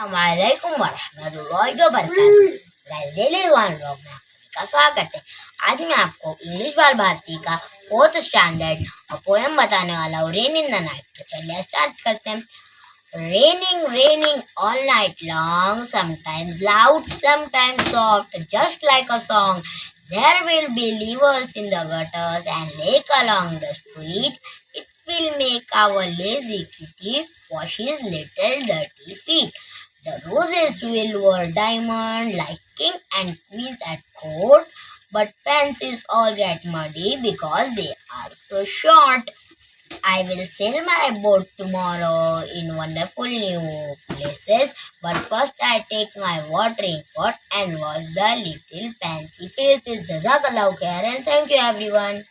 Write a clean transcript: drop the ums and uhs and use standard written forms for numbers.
वालेकुम वरहमतुल्लाहि वबरकातुहू। Guys daily one vlog में आप सभी का स्वागत है। आज मैं आपको इंग्लिश बाल भारती का 4th स्टैंडर्ड पोएम बताने वाला हूँ, रेन इन द नाइट। तो चलिए स्टार्ट करते हैं। Raining, raining all night long, sometimes loud, sometimes soft, just like a song. There will be levels in the gutters and lake along the street. It will make our lazy kitty wash his little dirty feet. The roses will wear diamond like king and queens at court, but pansies all get muddy because they are so short. I will sail my boat tomorrow in wonderful new places, but first I take my watering pot and wash the little fancy faces. Jazakallah khair and thank you everyone.